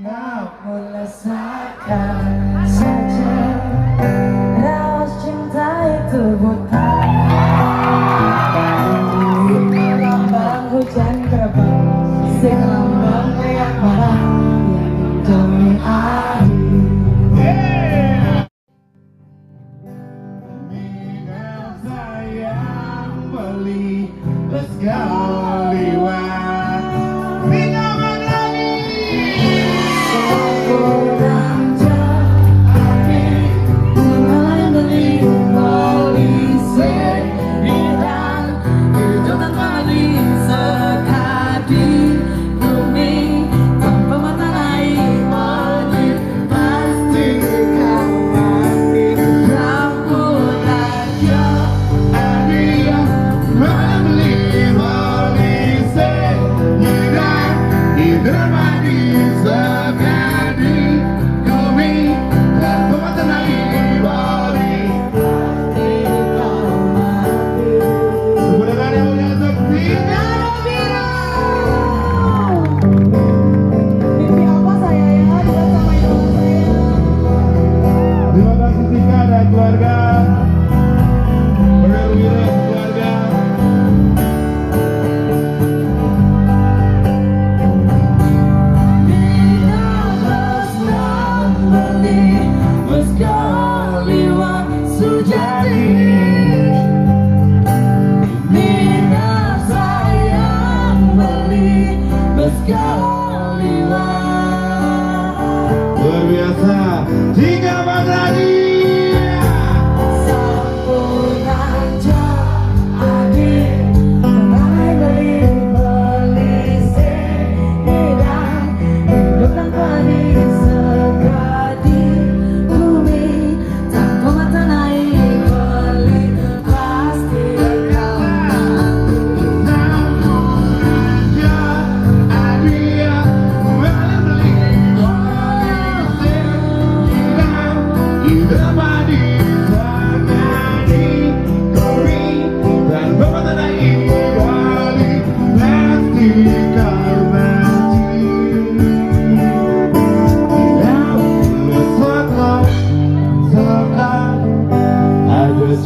Kamu rasakan saja raus cinta itu buta. Lambang hujan kerebang, sing lambang kayak marah yang demi adi. Sayang beli sekali liwat tinggal lagi Kurang jadi mulai beli polisi hilang hidup tanpa sekadi bumi tanpa mata air mani pasti kau mati rambut aja. dia membeli polisi hilang hidup mati sekali bumi tanpa mata air mani sebenarnya yang punya sepinya. Mimpi apa saya ya buat sama ibu saya. Terima kasih Tika dan keluarga. Berwira keluarga. Luar biasa. Tika Bagradi.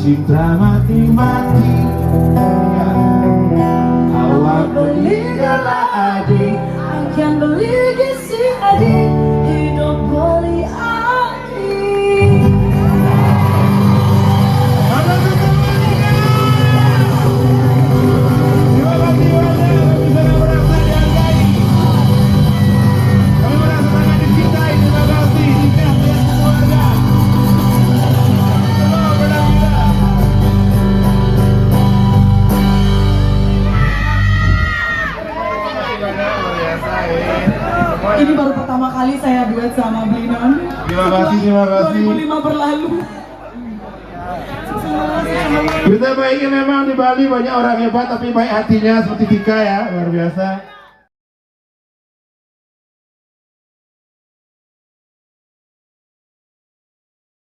Cinta mati-mati ya. Awak beli Adalah adik, akan beli gisi adik, hidup beli adik. Ini baru pertama kali saya duet sama Blinon. Terima kasih. 2005 berlalu. Kita baiknya memang di Bali banyak orang hebat tapi baik hatinya seperti Tika ya, luar biasa.